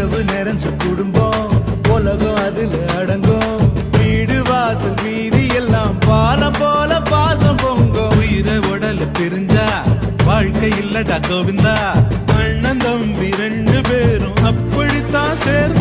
உறவு நிறைஞ்ச குடும்பம் உலகம் அதுல அடங்கும் வீடு வாசல் வீதி எல்லாம் பாலம் போல பாசம் பொங்கும் உயிரை உடல் பிரிஞ்சா வாழ்க்கை இல்லடா கோவிந்தா அண்ணன் தம்பி 2 பேரும் அப்படித்தான் சேர்ந்து